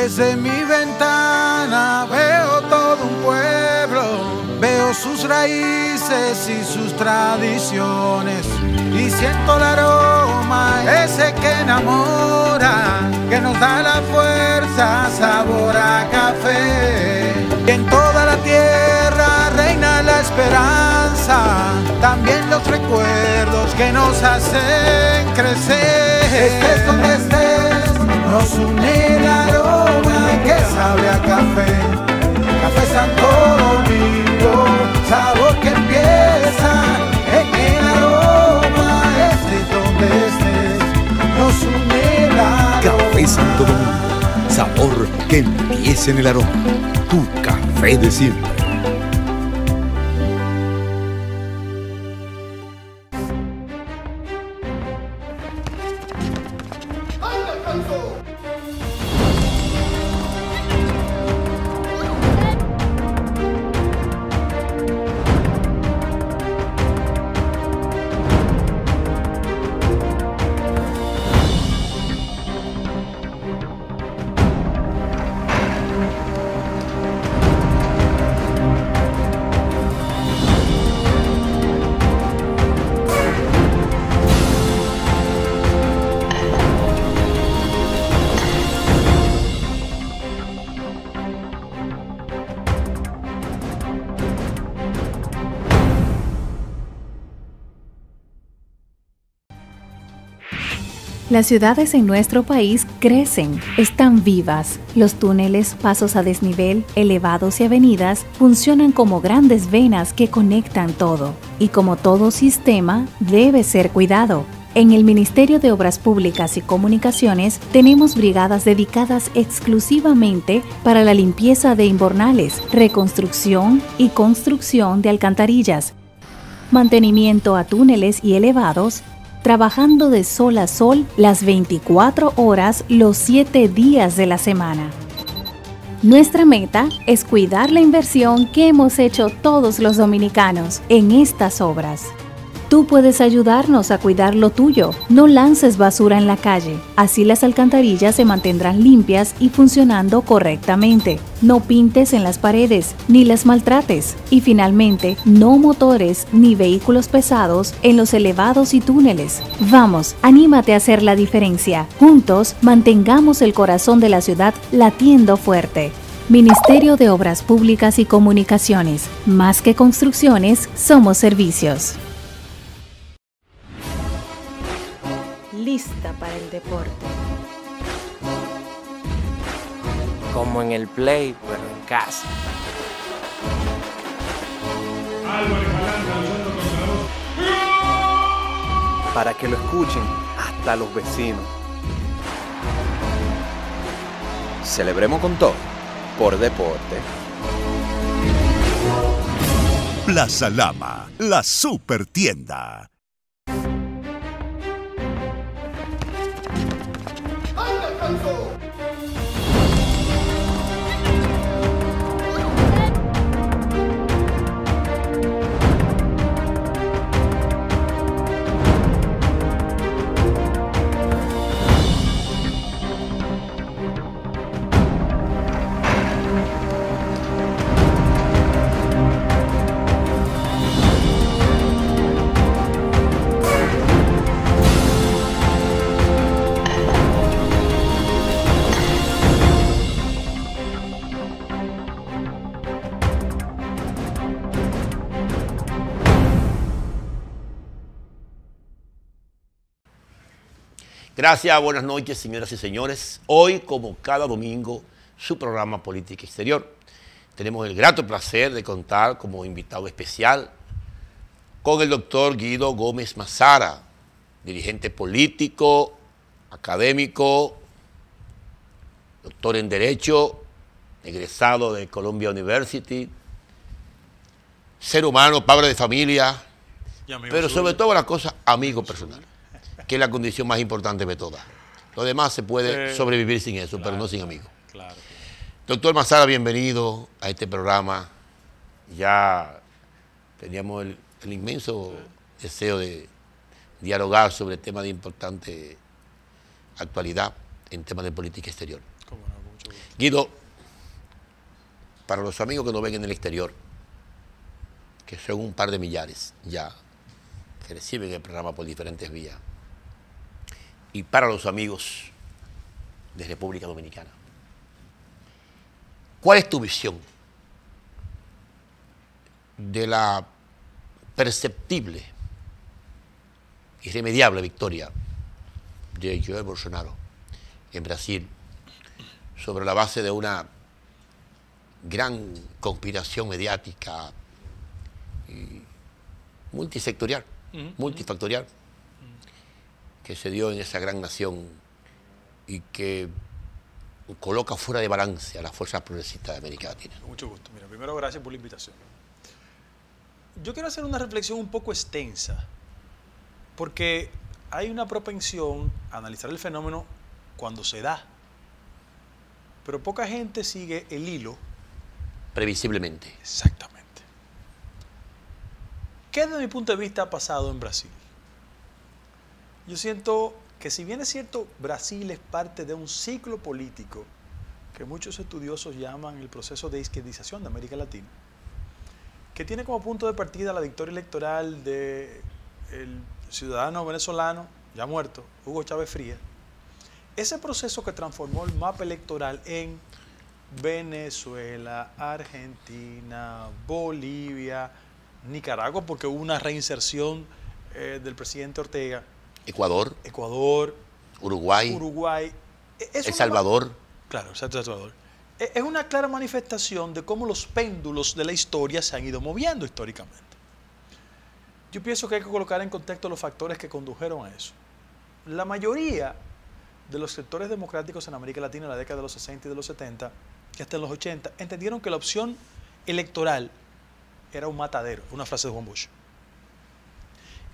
Desde mi ventana veo todo un pueblo, veo sus raíces y sus tradiciones, y siento el aroma ese que enamora, que nos da la fuerza, sabor a café. Y en toda la tierra reina la esperanza, también los recuerdos que nos hacen crecer. Estés donde estés, nos une el aroma que sabe a café. Café Santo Domingo, sabor que empieza en el aroma. Estés donde estés, nos une el aroma. Café Santo Domingo, sabor que empieza en el aroma. Tu café de siempre. Las ciudades en nuestro país crecen, están vivas. Los túneles, pasos a desnivel, elevados y avenidas funcionan como grandes venas que conectan todo. Y como todo sistema, debe ser cuidado. En el Ministerio de Obras Públicas y Comunicaciones tenemos brigadas dedicadas exclusivamente para la limpieza de invernales, reconstrucción y construcción de alcantarillas, mantenimiento a túneles y elevados, trabajando de sol a sol las 24 horas los 7 días de la semana. Nuestra meta es cuidar la inversión que hemos hecho todos los dominicanos en estas obras. Tú puedes ayudarnos a cuidar lo tuyo. No lances basura en la calle. Así las alcantarillas se mantendrán limpias y funcionando correctamente. No pintes en las paredes, ni las maltrates. Y finalmente, no motores ni vehículos pesados en los elevados y túneles. Vamos, anímate a hacer la diferencia. Juntos, mantengamos el corazón de la ciudad latiendo fuerte. Ministerio de Obras Públicas y Comunicaciones. Más que construcciones, somos servicios. Lista para el deporte. Como en el play, pero en casa. Para que lo escuchen hasta los vecinos. Celebremos con todo, por deporte. Plaza Lama, la super tienda. Gracias, buenas noches, señoras y señores. Hoy, como cada domingo, su programa Política Exterior. Tenemos el grato placer de contar como invitado especial con el doctor Guido Gómez Mazara, dirigente político, académico, doctor en Derecho, egresado de Columbia University, ser humano, padre de familia, pero sobre todo la cosa, amigo personal, que es la condición más importante de todas. Lo demás se puede sobrevivir sin eso, claro, pero no sin amigos. Claro. Doctor Mazara, bienvenido a este programa. Ya teníamos el inmenso deseo de dialogar sobre temas de importante actualidad en temas de política exterior. Cómo no, con mucho Guido, para los amigos que nos ven en el exterior, que son un par de millares ya, que reciben el programa por diferentes vías, y para los amigos de República Dominicana, ¿cuál es tu visión de la perceptible, irremediable victoria de Jair Bolsonaro en Brasil sobre la base de una gran conspiración mediática y multisectorial, multifactorial, que se dio en esa gran nación y que coloca fuera de balance a las fuerzas progresistas de América Latina? Con mucho gusto. Mira, primero gracias por la invitación. Yo quiero hacer una reflexión un poco extensa, porque hay una propensión a analizar el fenómeno cuando se da, pero poca gente sigue el hilo. Previsiblemente. Exactamente. ¿Qué desde mi punto de vista ha pasado en Brasil? Yo siento que, si bien es cierto, Brasil es parte de un ciclo político que muchos estudiosos llaman el proceso de izquierdización de América Latina, que tiene como punto de partida la victoria electoral del ciudadano venezolano, ya muerto, Hugo Chávez Frías. Ese proceso que transformó el mapa electoral en Venezuela, Argentina, Bolivia, Nicaragua, porque hubo una reinserción del presidente Ortega, Ecuador, Uruguay, El Salvador. Claro, El Salvador. Es una clara manifestación de cómo los péndulos de la historia se han ido moviendo históricamente. Yo pienso que hay que colocar en contexto los factores que condujeron a eso. La mayoría de los sectores democráticos en América Latina en la década de los 60 y de los 70, y hasta en los 80, entendieron que la opción electoral era un matadero, una frase de Juan Bosch.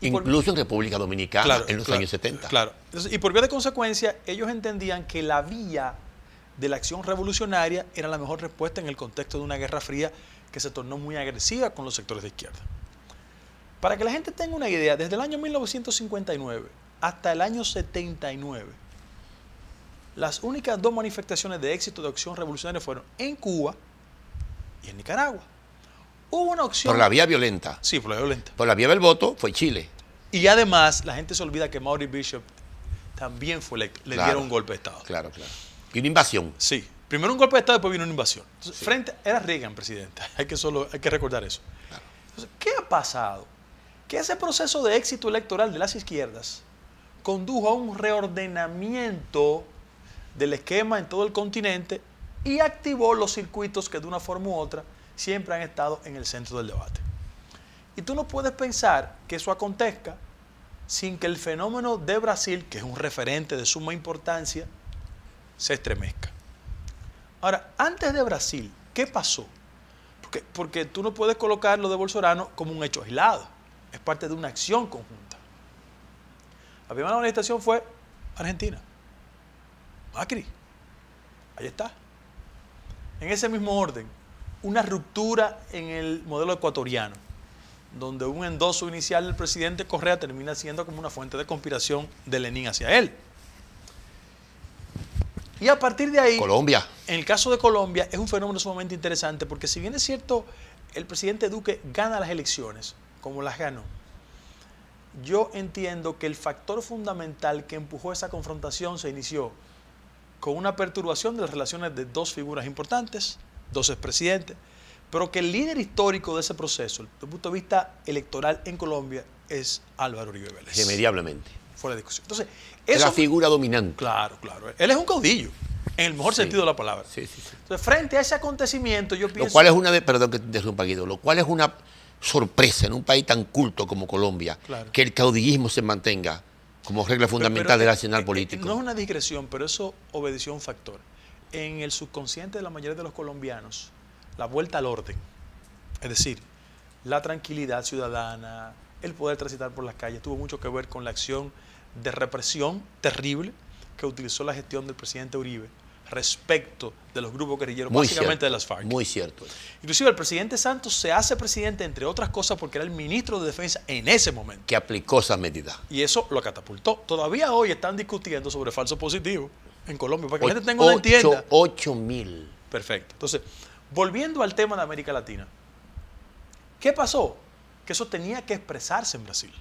Incluso en República Dominicana, en los años 70. Claro. Entonces, y por vía de consecuencia, ellos entendían que la vía de la acción revolucionaria era la mejor respuesta en el contexto de una guerra fría que se tornó muy agresiva con los sectores de izquierda. Para que la gente tenga una idea, desde el año 1959 hasta el año 79, las únicas dos manifestaciones de éxito de acción revolucionaria fueron en Cuba y en Nicaragua. Hubo una opción... Por la vía violenta. Sí, por la vía violenta. Por la vía del voto fue Chile. Y además, la gente se olvida que Maurice Bishop también fue electo. Le dieron un golpe de Estado. Claro. Y una invasión. Sí. Primero un golpe de Estado, después vino una invasión. Entonces, Sí. era Reagan presidente. Hay que recordar eso. Claro. Entonces, ¿qué ha pasado? Que ese proceso de éxito electoral de las izquierdas condujo a un reordenamiento del esquema en todo el continente y activó los circuitos que de una forma u otra siempre han estado en el centro del debate. Y tú no puedes pensar que eso acontezca sin que el fenómeno de Brasil, que es un referente de suma importancia, se estremezca. Ahora, antes de Brasil, ¿qué pasó? Porque tú no puedes colocar lo de Bolsonaro como un hecho aislado. Es parte de una acción conjunta. La primera manifestación fue Argentina. Macri. Ahí está. En ese mismo orden, una ruptura en el modelo ecuatoriano, donde un endoso inicial del presidente Correa termina siendo como una fuente de conspiración de Lenin hacia él. Y a partir de ahí, Colombia. en el caso de Colombia, es un fenómeno sumamente interesante, porque si bien es cierto, el presidente Duque gana las elecciones, como las ganó, yo entiendo que el factor fundamental que empujó esa confrontación se inició con una perturbación de las relaciones de dos figuras importantes, dos expresidentes, pero que el líder histórico de ese proceso, desde el punto de vista electoral en Colombia, es Álvaro Uribe Vélez. Irremediablemente. Fuera de discusión. Entonces, Es eso la figura dominante. Claro. Él es un caudillo, en el mejor sentido de la palabra. Sí. Entonces, frente a ese acontecimiento, yo pienso... Lo cual es una, perdón que te interrumpa, Guido, lo cual es una sorpresa en un país tan culto como Colombia, Claro. que el caudillismo se mantenga como regla fundamental del arsenal político. No es una digresión, pero eso obedeció a un factor. En el subconsciente de la mayoría de los colombianos, la vuelta al orden, es decir, la tranquilidad ciudadana, el poder transitar por las calles, tuvo mucho que ver con la acción de represión terrible que utilizó la gestión del presidente Uribe respecto de los grupos guerrilleros, básicamente de las FARC. Muy cierto. Inclusive el presidente Santos se hace presidente, entre otras cosas, porque era el ministro de Defensa en ese momento. Que aplicó esas medidas. Y eso lo catapultó. Todavía hoy están discutiendo sobre falso positivo en Colombia, para que la gente tenga una entienda. 8.000. Perfecto. Entonces, volviendo al tema de América Latina, ¿qué pasó? Que eso tenía que expresarse en Brasil.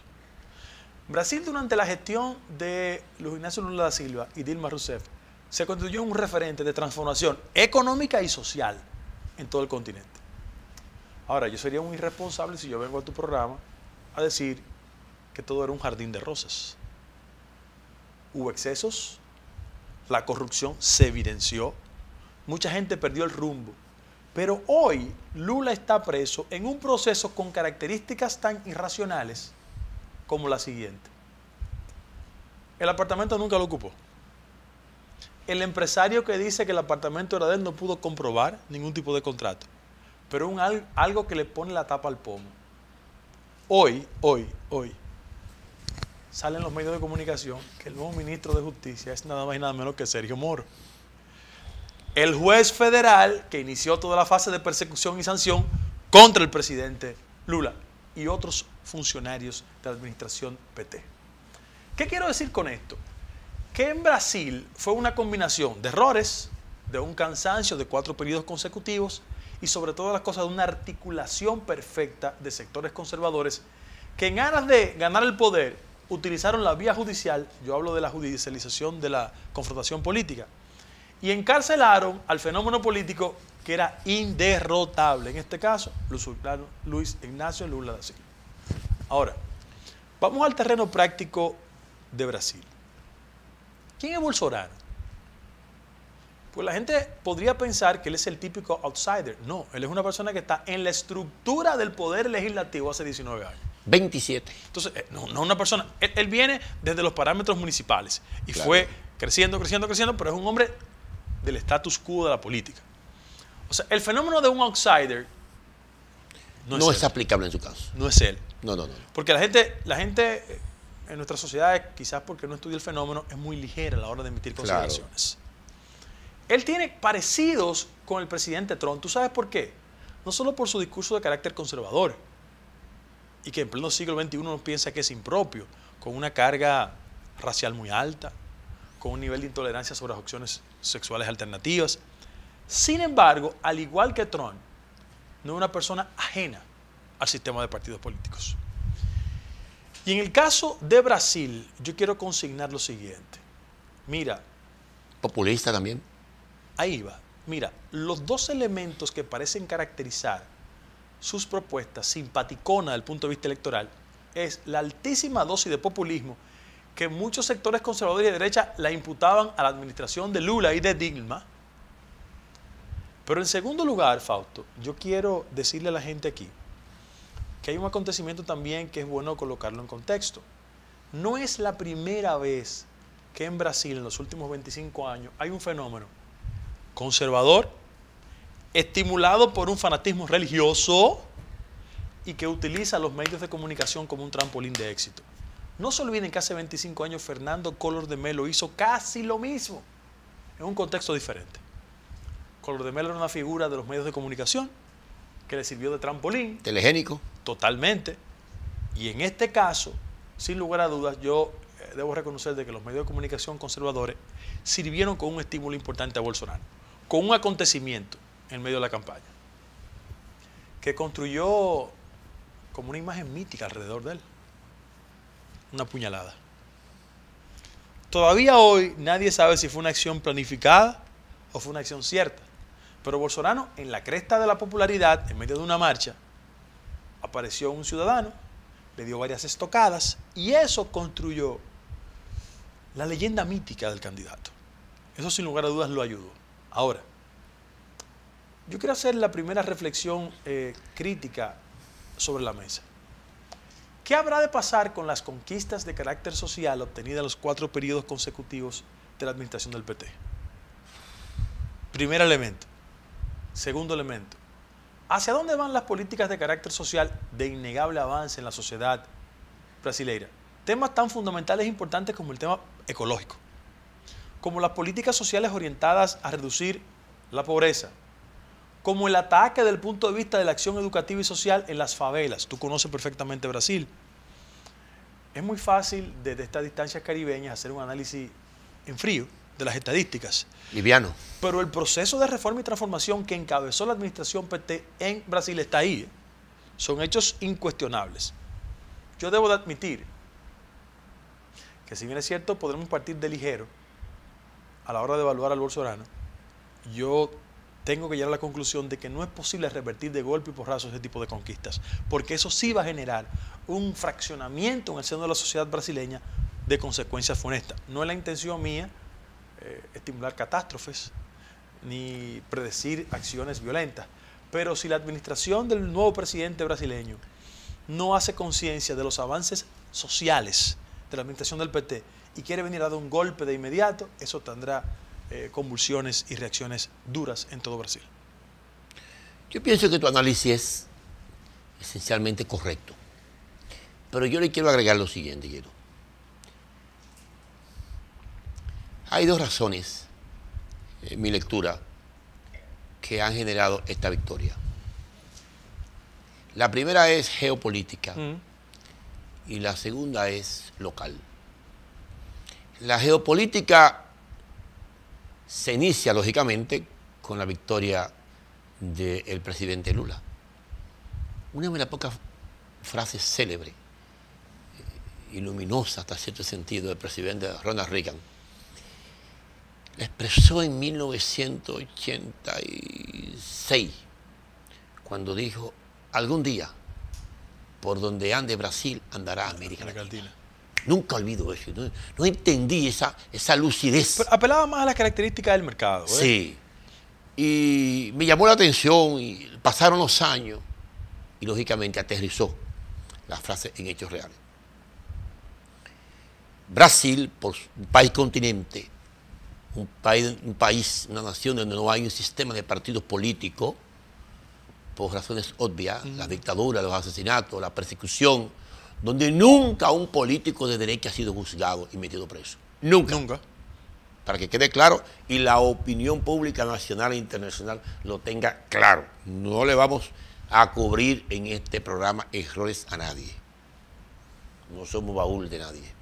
Brasil, durante la gestión de Luis Ignacio Lula da Silva y Dilma Rousseff, se constituyó en un referente de transformación económica y social en todo el continente. Ahora, yo sería un irresponsable si yo vengo a tu programa a decir que todo era un jardín de rosas. Hubo excesos, la corrupción se evidenció, mucha gente perdió el rumbo, pero hoy Lula está preso en un proceso con características tan irracionales como la siguiente. El apartamento nunca lo ocupó. El empresario que dice que el apartamento era de él no pudo comprobar ningún tipo de contrato, pero algo que le pone la tapa al pomo. Hoy, salen los medios de comunicación que el nuevo ministro de Justicia es nada más y nada menos que Sergio Moro. El juez federal que inició toda la fase de persecución y sanción contra el presidente Lula y otros funcionarios de la administración PT. ¿Qué quiero decir con esto? Que en Brasil fue una combinación de errores, de un cansancio de 4 periodos consecutivos y sobre todas las cosas de una articulación perfecta de sectores conservadores que en ganas de ganar el poder utilizaron la vía judicial, yo hablo de la judicialización de la confrontación política, y encarcelaron al fenómeno político que era inderrotable, en este caso, Luis Ignacio Lula da Silva. Ahora, vamos al terreno práctico de Brasil. ¿Quién es Bolsonaro? Pues la gente podría pensar que él es el típico outsider. No, él es una persona que está en la estructura del poder legislativo hace 19 años. 27. Entonces, no una persona, él viene desde los parámetros municipales y claro, fue creciendo, pero es un hombre del status quo de la política. O sea, el fenómeno de un outsider no es aplicable en su caso. No es él. No. Porque la gente en nuestras sociedades, quizás porque no estudia el fenómeno, es muy ligera a la hora de emitir consideraciones. Claro. Él tiene parecidos con el presidente Trump. ¿Tú sabes por qué? No solo por su discurso de carácter conservador, y que en pleno siglo XXI uno piensa que es impropio, con una carga racial muy alta, con un nivel de intolerancia sobre las opciones sexuales alternativas. Sin embargo, al igual que Trump, no es una persona ajena al sistema de partidos políticos. Y en el caso de Brasil, yo quiero consignar lo siguiente. Mira. Populista también. Ahí va. Mira, los dos elementos que parecen caracterizar sus propuestas simpaticonas desde el punto de vista electoral es la altísima dosis de populismo que muchos sectores conservadores y de derecha la imputaban a la administración de Lula y de Dilma. Pero en segundo lugar, Fausto, yo quiero decirle a la gente aquí que hay un acontecimiento también que es bueno colocarlo en contexto. No es la primera vez que en Brasil, en los últimos 25 años, hay un fenómeno conservador, estimulado por un fanatismo religioso y que utiliza los medios de comunicación como un trampolín de éxito. No se olviden que hace 25 años Fernando Collor de Mello hizo casi lo mismo, en un contexto diferente. Collor de Mello era una figura de los medios de comunicación que le sirvió de trampolín. Telegénico. Totalmente. Y en este caso, sin lugar a dudas, yo debo reconocer de que los medios de comunicación conservadores sirvieron con un estímulo importante a Bolsonaro, con un acontecimiento en medio de la campaña, que construyó como una imagen mítica alrededor de él. Una puñalada. Todavía hoy nadie sabe si fue una acción planificada o fue una acción cierta. Pero Bolsonaro, en la cresta de la popularidad, en medio de una marcha, apareció un ciudadano, le dio varias estocadas y eso construyó la leyenda mítica del candidato. Eso sin lugar a dudas lo ayudó. Ahora, yo quiero hacer la primera reflexión crítica sobre la mesa. ¿Qué habrá de pasar con las conquistas de carácter social obtenidas en los 4 periodos consecutivos de la administración del PT? Primer elemento. Segundo elemento. ¿Hacia dónde van las políticas de carácter social de innegable avance en la sociedad brasileña? Temas tan fundamentales e importantes como el tema ecológico, como las políticas sociales orientadas a reducir la pobreza, como el ataque desde el punto de vista de la acción educativa y social en las favelas. Tú conoces perfectamente Brasil. Es muy fácil desde estas distancias caribeñas hacer un análisis en frío, de las estadísticas. Liviano. Pero el proceso de reforma y transformación que encabezó la administración PT en Brasil está ahí. Son hechos incuestionables. Yo debo de admitir que si bien es cierto, podremos partir de ligero a la hora de evaluar al bolsonaro, yo tengo que llegar a la conclusión de que no es posible revertir de golpe y porrazo ese tipo de conquistas, porque eso sí va a generar un fraccionamiento en el seno de la sociedad brasileña de consecuencias funestas. No es la intención mía estimular catástrofes ni predecir acciones violentas, pero si la administración del nuevo presidente brasileño no hace conciencia de los avances sociales de la administración del PT y quiere venir a dar un golpe de inmediato, eso tendrá convulsiones y reacciones duras en todo Brasil. Yo pienso que tu análisis es esencialmente correcto, pero yo le quiero agregar lo siguiente, Guido. Hay dos razones, en mi lectura, que han generado esta victoria. La primera es geopolítica y la segunda es local. La geopolítica se inicia, lógicamente, con la victoria del presidente Lula. Una de las pocas frases célebres y luminosas, hasta cierto sentido, del presidente Ronald Reagan, la expresó en 1986, cuando dijo: algún día, por donde ande Brasil, andará América Latina. Nunca olvido eso. No entendí esa lucidez. Pero apelaba más a las características del mercado. Sí. Y me llamó la atención, y pasaron los años, y lógicamente aterrizó la frase en hechos reales. Brasil, por un país continente, un país, una nación donde no hay un sistema de partidos políticos, por razones obvias, la dictadura, los asesinatos, la persecución, donde nunca un político de derecha ha sido juzgado y metido preso. Nunca. Nunca. Para que quede claro y la opinión pública nacional e internacional lo tenga claro. No le vamos a cubrir en este programa errores a nadie. No somos baúl de nadie.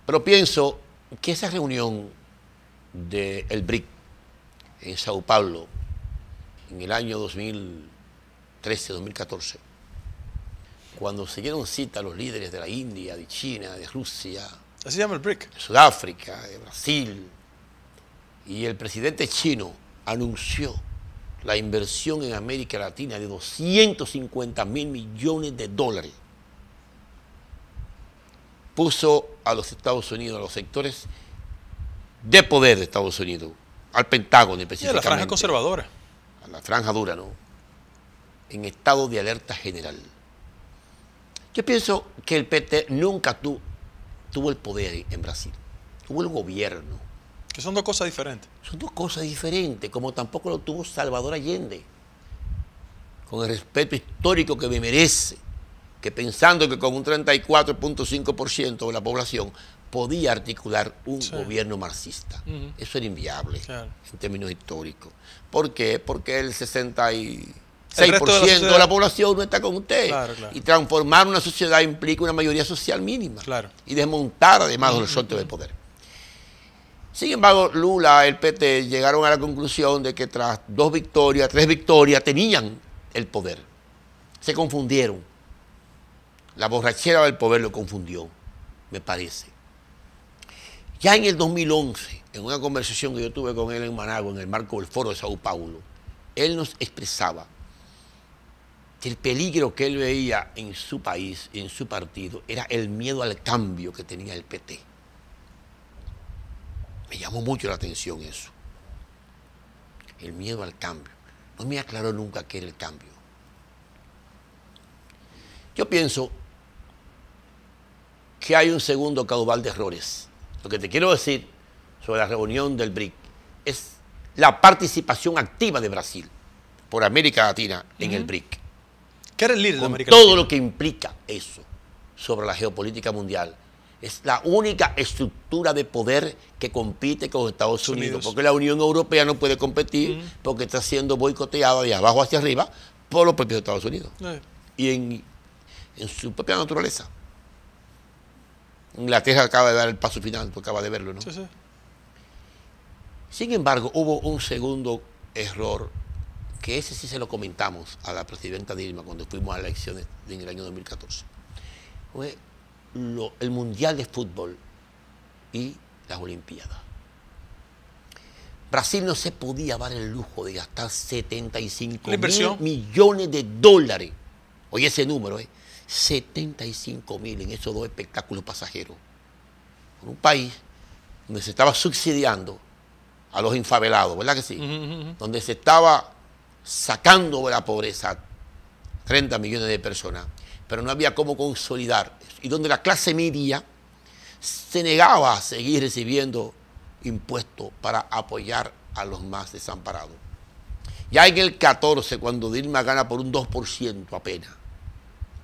Pero pienso que esa reunión del BRIC en Sao Paulo en el año 2013-2014, cuando se dieron cita a los líderes de la India, de China, de Rusia, así se llama el BRIC, de Sudáfrica, de Brasil, y el presidente chino anunció la inversión en América Latina de 250.000 millones de dólares. Puso a los Estados Unidos, a los sectores de poder de Estados Unidos, al Pentágono específicamente. La franja conservadora. A la franja dura, ¿no? En estado de alerta general. Yo pienso que el PT nunca tuvo el poder en Brasil. Tuvo el gobierno. Que son dos cosas diferentes. Son dos cosas diferentes, como tampoco lo tuvo Salvador Allende. Con el respeto histórico que me merece, que pensando que con un 34.5% de la población podía articular un gobierno marxista. Eso era inviable en términos históricos. ¿Por qué? Porque el 66% de la población no está con usted. Y transformar una sociedad implica una mayoría social mínima. Y desmontar además los resortes del poder. Sin embargo, Lula, el PT, llegaron a la conclusión de que tras 2 victorias, 3 victorias, tenían el poder. Se confundieron. La borrachera del poder lo confundió, me parece. Ya en el 2011, en una conversación que yo tuve con él en Managua, en el marco del Foro de Sao Paulo, él nos expresaba que el peligro que él veía en su país, en su partido, era el miedo al cambio que tenía el PT. Me llamó mucho la atención eso. El miedo al cambio. No me aclaró nunca qué era el cambio. Yo pienso que hay un segundo caudal de errores. Lo que te quiero decir sobre la reunión del BRIC es la participación activa de Brasil por América Latina en el BRIC. ¿Qué era el líder de América Latina? Todo lo que implica eso sobre la geopolítica mundial. Es la única estructura de poder que compite con Estados Unidos, porque la Unión Europea no puede competir porque está siendo boicoteada de abajo hacia arriba por los propios Estados Unidos y en su propia naturaleza. Inglaterra acaba de dar el paso final, tú acabas de verlo, ¿no? Sí, sí. Sin embargo, hubo un segundo error, que ese sí se lo comentamos a la presidenta Dilma cuando fuimos a las elecciones en el año 2014. Fue el Mundial de Fútbol y las Olimpiadas. Brasil no se podía dar el lujo de gastar 75.000 millones de dólares. Oye ese número, 75.000 en esos dos espectáculos pasajeros. En un país donde se estaba subsidiando a los infavelados, ¿verdad que sí? Donde se estaba sacando de la pobreza 30 millones de personas, pero no había cómo consolidar. Y donde la clase media se negaba a seguir recibiendo impuestos para apoyar a los más desamparados. Ya en el 14, cuando Dilma gana por un 2% apenas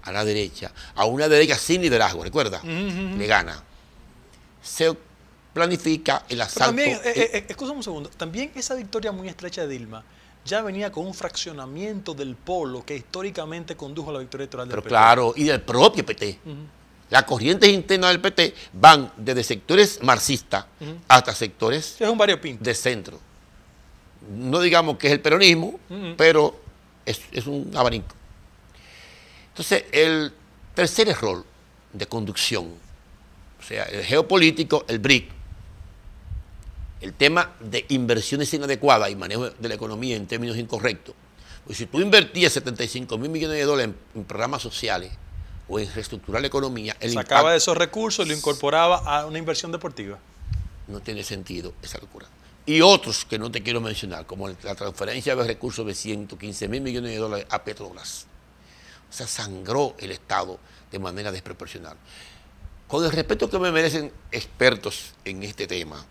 a la derecha, a una derecha sin liderazgo, ¿recuerda? Le gana. Se planifica el asalto. Pero también, escúchame un segundo, también esa victoria muy estrecha de Dilma ya venía con un fraccionamiento del polo que históricamente condujo a la victoria electoral del Pero PT. claro, y del propio PT. Las corrientes internas del PT van desde sectores marxistas hasta sectores Es un variopinto. de centro. No digamos que es el peronismo, pero es un abanico. Entonces, el tercer error de conducción, o sea, el geopolítico, el BRIC, el tema de inversiones inadecuadas y manejo de la economía en términos incorrectos. Pues si tú invertías 75.000 millones de dólares en programas sociales o en reestructurar la economía, el Sacaba impacto de esos recursos y lo incorporaba a una inversión deportiva. no tiene sentido esa locura. Y otros que no te quiero mencionar, como la transferencia de recursos de 115.000 millones de dólares a Petrobras. O sea, sangró el Estado de manera desproporcional. Con el respeto que me merecen expertos en este tema,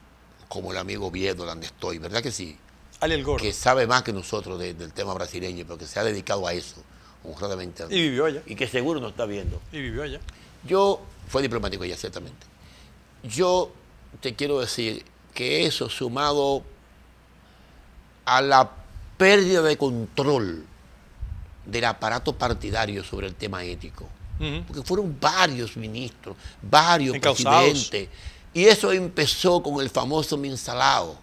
como el amigo Viedo, donde estoy, ¿verdad que sí? Ali el Gordo. Que sabe más que nosotros del tema brasileño, pero que se ha dedicado a eso, honradamente. Y vivió allá. Y que seguro nos está viendo. Y vivió allá. Fue diplomático ya, ciertamente. Yo te quiero decir que eso, sumado a la pérdida de control del aparato partidario sobre el tema ético, porque fueron varios ministros, varios Encausados. presidentes, y eso empezó con el famoso mensalao.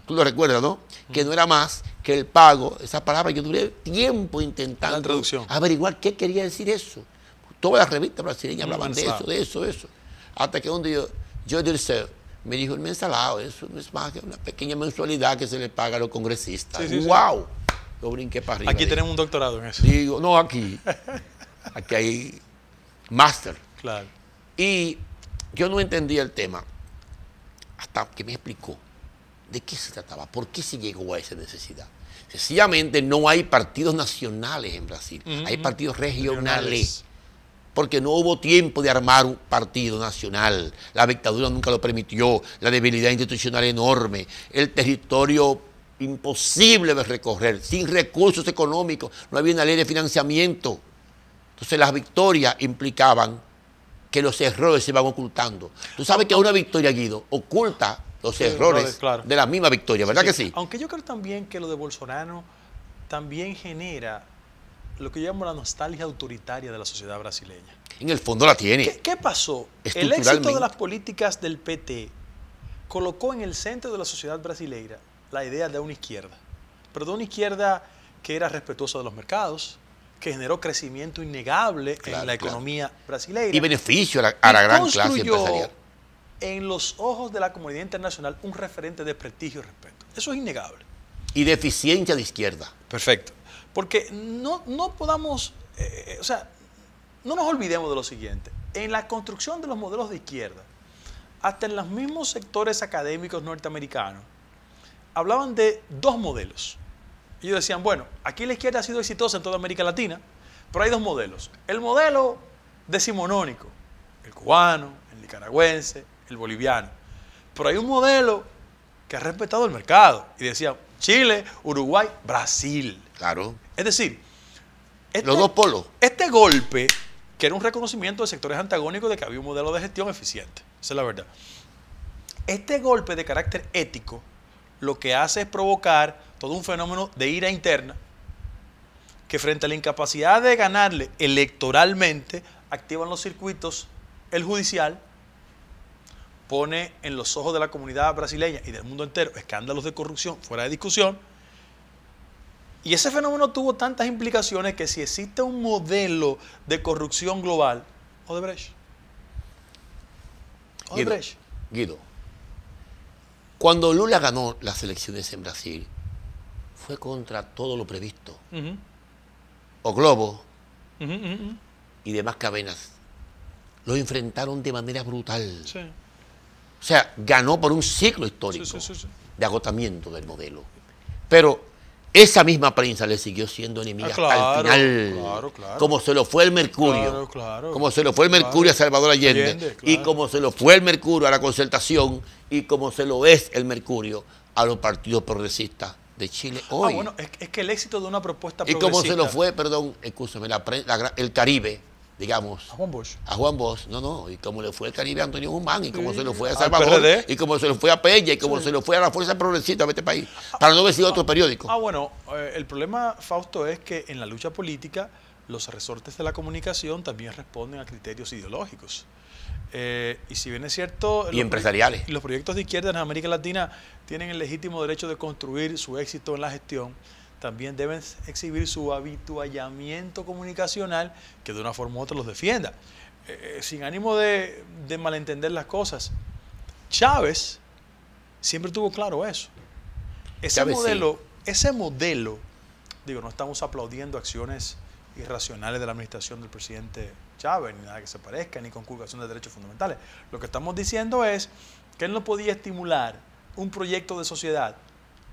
Tú lo recuerdas, ¿no? Que no era más que el pago. Esa palabra, yo duré tiempo La intentando traducción. averiguar qué quería decir eso. Todas las revistas brasileñas hablaban de mensalao. eso. Hasta que un día yo me dijo, el mensalao, eso no es más que una pequeña mensualidad que se le paga a los congresistas. Sí, sí, sí. ¡Wow! Yo brinqué para arriba. Aquí de tenemos un doctorado en eso. Digo, no, aquí hay máster. Claro. Y yo no entendía el tema hasta que me explicó de qué se trataba, por qué se llegó a esa necesidad. Sencillamente no hay partidos nacionales en Brasil, hay partidos regionales. Porque no hubo tiempo de armar un partido nacional. La dictadura nunca lo permitió, la debilidad institucional enorme, el territorio imposible de recorrer, sin recursos económicos, no había una ley de financiamiento. Entonces las victorias implicaban que los errores se iban ocultando. Tú sabes que una victoria, Guido, oculta los errores claro. de la misma victoria, ¿verdad que sí? Aunque yo creo también que lo de Bolsonaro también genera lo que yo llamo la nostalgia autoritaria de la sociedad brasileña. En el fondo la tiene. ¿Qué pasó? El éxito Estructuralmente. de las políticas del PT colocó en el centro de la sociedad brasileña la idea de una izquierda, pero de una izquierda que era respetuosa de los mercados, que generó crecimiento innegable en la economía brasileña. Y beneficio a la gran clase construyó empresarial. en los ojos de la comunidad internacional un referente de prestigio y respeto. Eso es innegable. Y de eficiencia de izquierda. Perfecto. Porque no podamos, no nos olvidemos de lo siguiente. En la construcción de los modelos de izquierda, hasta en los mismos sectores académicos norteamericanos, hablaban de dos modelos. Ellos decían, bueno, aquí la izquierda ha sido exitosa en toda América Latina, pero hay dos modelos. El modelo decimonónico, el cubano, el nicaragüense, el boliviano. Pero hay un modelo que ha respetado el mercado. Y decían, Chile, Uruguay, Brasil. Claro. Es decir, Los dos polos. este golpe, que era un reconocimiento de sectores antagónicos de que había un modelo de gestión eficiente. Esa es la verdad. Este golpe de carácter ético lo que hace es provocar todo un fenómeno de ira interna que frente a la incapacidad de ganarle electoralmente activan los circuitos, el judicial pone en los ojos de la comunidad brasileña y del mundo entero escándalos de corrupción fuera de discusión. Y ese fenómeno tuvo tantas implicaciones que si existe un modelo de corrupción global, Odebrecht. Guido, cuando Lula ganó las elecciones en Brasil, fue contra todo lo previsto. O Globo y demás cadenas lo enfrentaron de manera brutal. Sí. O sea, ganó por un ciclo histórico Sí. de agotamiento del modelo. Pero esa misma prensa le siguió siendo enemiga hasta el final. Claro. Como se lo fue el Mercurio. Claro. Como se lo fue el Mercurio a Salvador Allende. Claro. Y como se lo fue el Mercurio a la Concertación. Y como se lo es el Mercurio a los partidos progresistas de Chile hoy. Bueno, es que el éxito de una propuesta y progresista... como se lo fue, perdón, escúchame, el Caribe, digamos. A Juan Bosch. A Juan Bosch, no. Y como le fue el Caribe a Antonio Guzmán, y como se lo fue a al Salvador, PRD. y como se lo fue a Peña, y como se lo fue a la Fuerza Progresista de este país. Para no decir otro periódico. Bueno, el problema, Fausto, es que en la lucha política los resortes de la comunicación también responden a criterios ideológicos. Y si bien es cierto... Y empresariales. Los proyectos de izquierda en América Latina tienen el legítimo derecho de construir su éxito en la gestión, también deben exhibir su habituallamiento comunicacional que de una forma u otra los defienda. Sin ánimo de malentender las cosas, Chávez siempre tuvo claro eso. Ese modelo, digo, no estamos aplaudiendo acciones irracionales de la administración del presidente Chávez, ni nada que se parezca, ni conculcación de derechos fundamentales. Lo que estamos diciendo es que él no podía estimular un proyecto de sociedad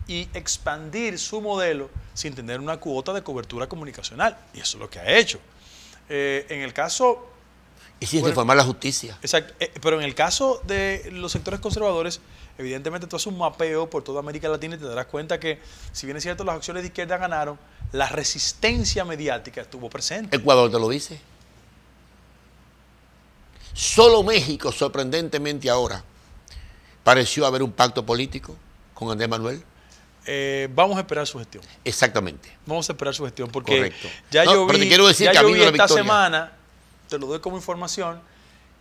y expandir su modelo sin tener una cuota de cobertura comunicacional. Y eso es lo que ha hecho. En el caso... Y sin reformar la justicia. Exacto. Pero en el caso de los sectores conservadores, evidentemente tú haces un mapeo por toda América Latina y te darás cuenta que, si bien es cierto, las acciones de izquierda ganaron, la resistencia mediática estuvo presente. Ecuador te lo dice. Solo México, sorprendentemente ahora, pareció haber un pacto político con Andrés Manuel. Vamos a esperar su gestión. Exactamente. Vamos a esperar su gestión porque correcto. ya yo pero vi, te quiero decir ya yo vi camino a la esta victoria. semana, te lo doy como información,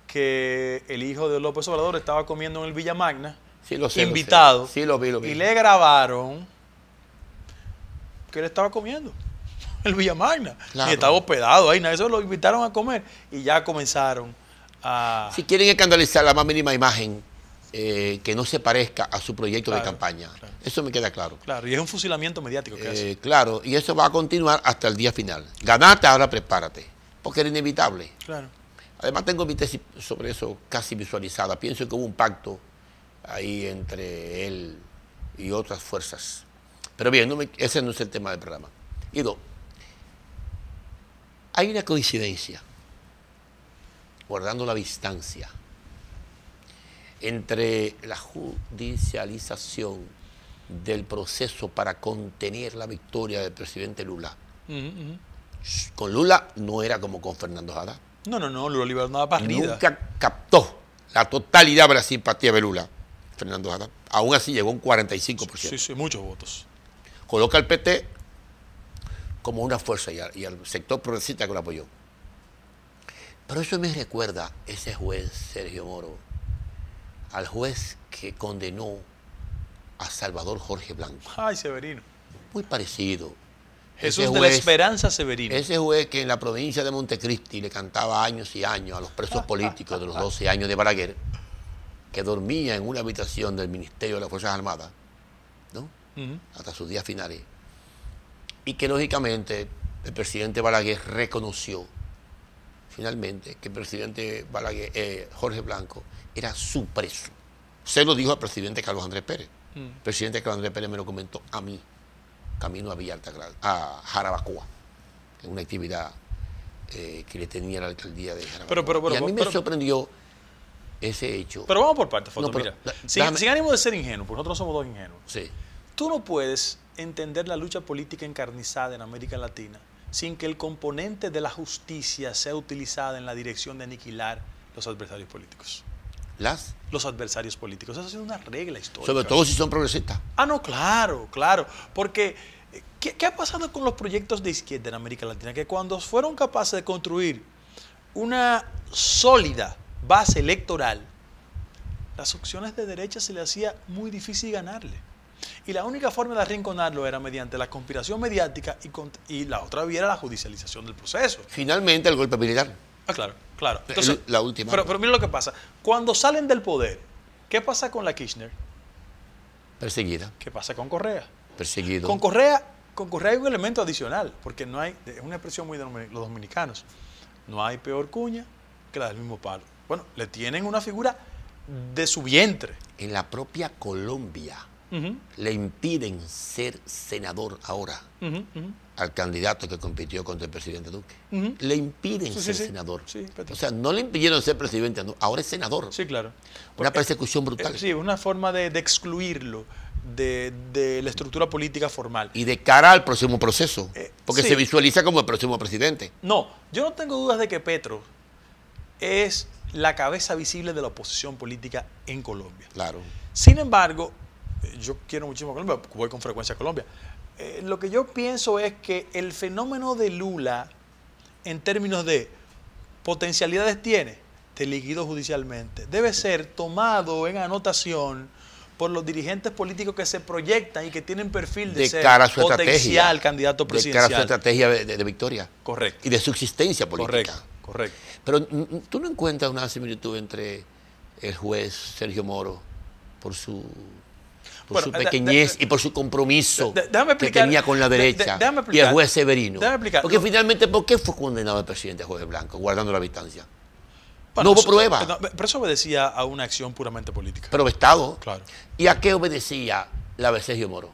que el hijo de López Obrador estaba comiendo en el Villa Magna, Sí, lo sé, invitado, lo sé. Sí, lo vi. y le grabaron que él estaba comiendo el Villa Magna. Claro. Y estaba hospedado ahí, eso lo invitaron a comer y ya comenzaron a... Si quieren escandalizar la más mínima imagen que no se parezca a su proyecto de Claro, campaña. claro. Eso me queda claro. Claro, y es un fusilamiento mediático que hace. Claro, y eso va a continuar hasta el día final. Ganaste, ahora prepárate, porque era inevitable. Claro. Además tengo mi tesis sobre eso casi visualizada. Pienso que hubo un pacto ahí entre él y otras fuerzas. Pero bien, ese no es el tema del programa. Guido, hay una coincidencia, guardando la distancia, entre la judicialización del proceso para contener la victoria del presidente Lula. Con Lula no era como con Fernando Haddad. No, Lula liberó nada partida. Nunca captó la totalidad de la simpatía de Lula, Fernando Haddad. Aún así llegó un 45%. Sí, muchos votos. Coloca al PT como una fuerza y al sector progresista que lo apoyó. Pero eso me recuerda ese juez, Sergio Moro, al juez que condenó a Salvador Jorge Blanco. Ay, Severino. Muy parecido. Jesús de la Esperanza Severino. Ese juez que en la provincia de Montecristi le cantaba años y años a los presos políticos de los 12 años de Balaguer, que dormía en una habitación del Ministerio de las Fuerzas Armadas, ¿no? Hasta sus días finales. Y que lógicamente el presidente Balaguer reconoció finalmente que el presidente Balaguer, Jorge Blanco era su preso. Se lo dijo al presidente Carlos Andrés Pérez. El presidente Carlos Andrés Pérez me lo comentó a mí, camino a Villa Altagracia, a Jarabacoa, en una actividad que le tenía la alcaldía de Jarabacoa. Y a mí me sorprendió ese hecho. Pero vamos por partes, Foto. No, Mira, sin ánimo de ser ingenuo, porque nosotros somos dos ingenuos. Sí. Tú no puedes entender la lucha política encarnizada en América Latina sin que el componente de la justicia sea utilizada en la dirección de aniquilar los adversarios políticos. Los adversarios políticos. Esa ha sido una regla histórica. Sobre todo si son progresistas. Ah, no, claro. Porque, ¿qué ha pasado con los proyectos de izquierda en América Latina? Que cuando fueron capaces de construir una sólida base electoral, las opciones de derecha se le hacía muy difícil ganarle. Y la única forma de arrinconarlo era mediante la conspiración mediática y la otra vía era la judicialización del proceso. Finalmente el golpe militar. Claro, claro. Entonces, la última. Pero mira lo que pasa. Cuando salen del poder, ¿qué pasa con la Kirchner? Perseguida. ¿Qué pasa con Correa? Perseguido. Con Correa hay un elemento adicional, porque no hay, es una expresión muy de los dominicanos, no hay peor cuña que la del mismo palo. Bueno, le tienen una figura de su vientre. En la propia Colombia le impiden ser senador ahora al candidato que compitió contra el presidente Duque. Le impiden ser senador. Sí, o sea, no le impidieron ser presidente, no, ahora es senador. Sí, claro. Una persecución brutal. Sí, una forma de excluirlo de la estructura política formal. Y de cara al próximo proceso, porque sí. se visualiza como el próximo presidente. No, yo no tengo dudas de que Petro es la cabeza visible de la oposición política en Colombia. Claro. Sin embargo, yo quiero muchísimo a Colombia, voy con frecuencia a Colombia. Lo que yo pienso es que el fenómeno de Lula, en términos de potencialidades tiene, de liquido judicialmente, debe ser tomado en anotación por los dirigentes políticos que se proyectan y que tienen perfil de ser cara a su potencial candidato presidencial. De cara a su estrategia de victoria. Correcto. Y de subsistencia política. Correcto. Pero tú no encuentras una similitud entre el juez Sergio Moro por su pequeñez y por su compromiso que tenía con la derecha y el juez Severino. Porque finalmente, ¿por qué fue condenado el presidente Jorge Blanco, guardando la distancia? Bueno, no hubo prueba. Pero eso obedecía a una acción puramente política. Pero Estado. Claro. ¿Y a qué obedecía la de Sergio Moro?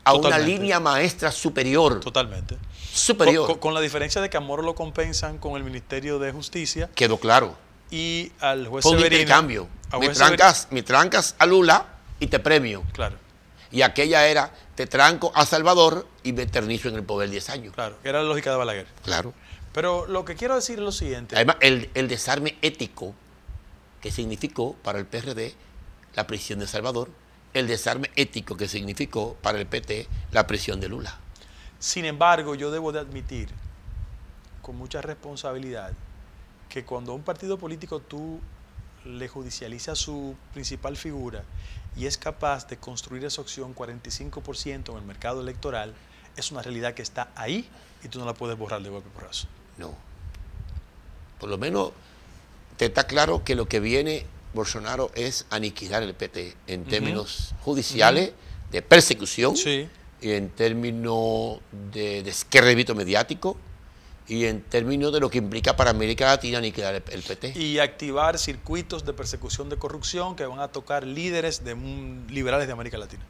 A una línea maestra superior. Totalmente. Superior. Con la diferencia de que a Moro lo compensan con el Ministerio de Justicia. Quedó claro. Y al juez Fue un Severino. intercambio. Me trancas a Lula y te premio. Claro. Y aquella era, te tranco a Salvador y me eternizo en el poder 10 años. Claro, era la lógica de Balaguer. Claro. Pero lo que quiero decir es lo siguiente. Además, el desarme ético que significó para el PRD la prisión de Salvador, el desarme ético que significó para el PT la prisión de Lula. Sin embargo, yo debo de admitir con mucha responsabilidad que cuando a un partido político tú le judicializa su principal figura y es capaz de construir esa opción 45% en el mercado electoral, es una realidad que está ahí y tú no la puedes borrar de golpe porrazo. No. Por lo menos te está claro que lo que viene Bolsonaro es aniquilar el PT en términos judiciales, de persecución, y en términos de descrédito mediático, y en términos de lo que implica para América Latina aniquilar el PT. Y activar circuitos de persecución de corrupción que van a tocar líderes liberales de América Latina.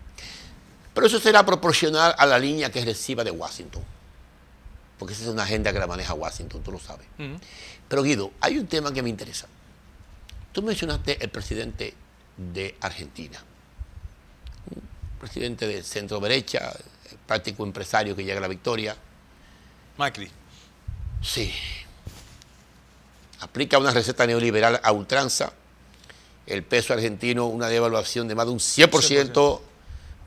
Pero eso será proporcional a la línea que es reciba de Washington. Porque esa es una agenda que la maneja Washington, tú lo sabes. Pero Guido, hay un tema que me interesa. Tú mencionaste el presidente de Argentina. Un presidente de centro derecha, práctico empresario que llega a la victoria. Macri. Sí. Aplica una receta neoliberal a ultranza. El peso argentino, una devaluación de más de un 100%.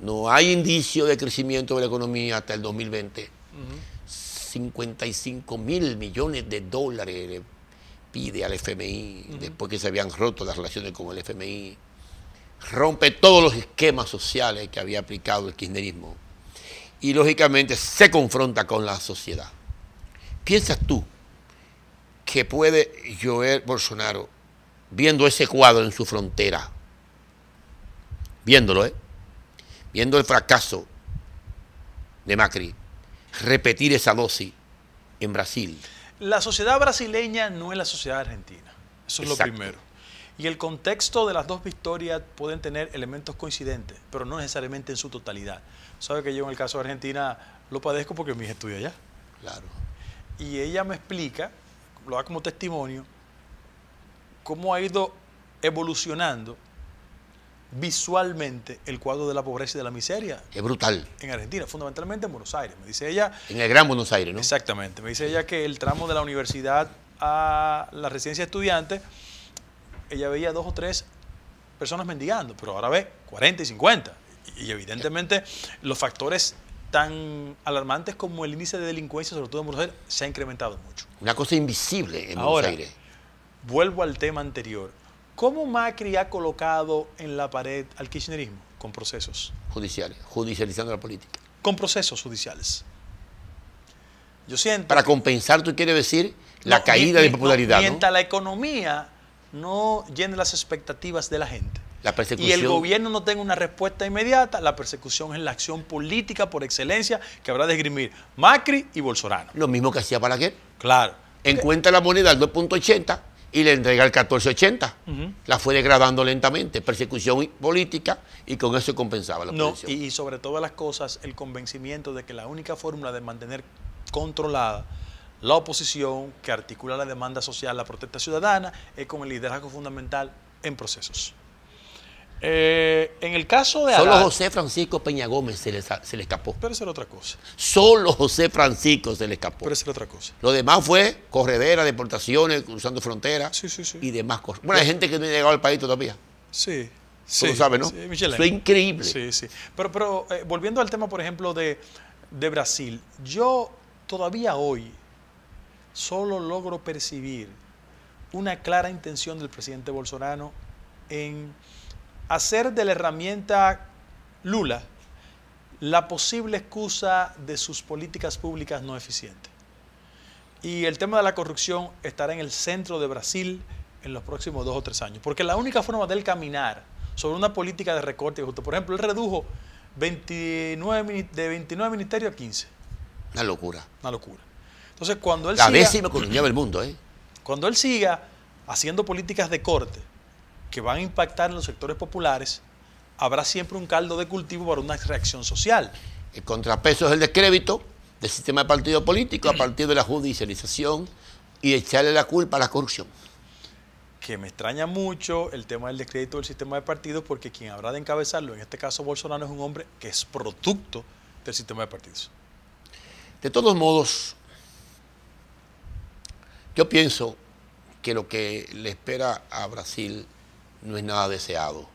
No hay indicio de crecimiento de la economía hasta el 2020. 55 mil millones de dólares le pide al FMI después que se habían roto las relaciones con el FMI. Rompe todos los esquemas sociales que había aplicado el kirchnerismo. Y lógicamente se confronta con la sociedad. ¿Piensas tú que puede Joel Bolsonaro, viendo ese cuadro en su frontera, viéndolo, viendo el fracaso de Macri, repetir esa dosis en Brasil? La sociedad brasileña no es la sociedad argentina. Eso es lo primero. Y el contexto de las dos victorias pueden tener elementos coincidentes, pero no necesariamente en su totalidad. Sabe que yo en el caso de Argentina lo padezco porque mi hija estudia allá. Claro. Y ella me explica, lo da como testimonio, cómo ha ido evolucionando visualmente el cuadro de la pobreza y de la miseria. Es brutal. En Argentina, fundamentalmente en Buenos Aires. Me dice ella. En el Gran Buenos Aires, ¿no? Exactamente. Me dice ella que el tramo de la universidad a la residencia de estudiantes, ella veía 2 o 3 personas mendigando, pero ahora ve 40 y 50. Y evidentemente los factores tan alarmantes como el índice de delincuencia, sobre todo en Buenos Aires, se ha incrementado mucho. Una cosa invisible en Buenos Aires. Vuelvo al tema anterior. ¿Cómo Macri ha colocado en la pared al kirchnerismo? Con procesos. Judiciales, judicializando la política. Con procesos judiciales. Yo siento... Para compensar, tú quieres decir, la caída de popularidad, ¿no? Mientras la economía no llene las expectativas de la gente. La persecución. Y el gobierno no tenga una respuesta inmediata, la persecución es la acción política por excelencia que habrá de esgrimir Macri y Bolsonaro. Lo mismo que hacía Balaguer. Claro. Encuentra la moneda al 2.80 y le entrega el 14.80. La fue degradando lentamente. Persecución política y con eso compensaba la oposición. Y sobre todas las cosas, el convencimiento de que la única fórmula de mantener controlada la oposición que articula la demanda social, la protesta ciudadana, es con el liderazgo fundamental en procesos. En el caso de Solo Haddad, José Francisco Peña Gómez se le escapó. pero esa era otra cosa. Solo José Francisco se le escapó. Pero esa era otra cosa. Lo demás fue corredera, deportaciones, cruzando fronteras Sí. y demás cosas. Bueno, hay gente que no ha llegado al país todavía. Sí. Tú lo sabes, ¿no? Sí, Michelin. Eso es increíble. Sí. Pero volviendo al tema, por ejemplo, de Brasil, yo todavía hoy solo logro percibir una clara intención del presidente Bolsonaro en hacer de la herramienta Lula la posible excusa de sus políticas públicas no eficientes. Y el tema de la corrupción estará en el centro de Brasil en los próximos 2 o 3 años. Porque la única forma de él caminar sobre una política de recorte y ajuste, por ejemplo, él redujo de 29 ministerios a 15. Una locura. Una locura. Entonces, cuando él La siga, décima economía del mundo, ¿eh? cuando él siga haciendo políticas de corte que van a impactar en los sectores populares, habrá siempre un caldo de cultivo para una reacción social. El contrapeso es el descrédito del sistema de partido político a partir de la judicialización y echarle la culpa a la corrupción. Que me extraña mucho el tema del descrédito del sistema de partidos, porque quien habrá de encabezarlo, en este caso Bolsonaro, es un hombre que es producto del sistema de partidos. De todos modos, yo pienso que lo que le espera a Brasil no es nada deseado.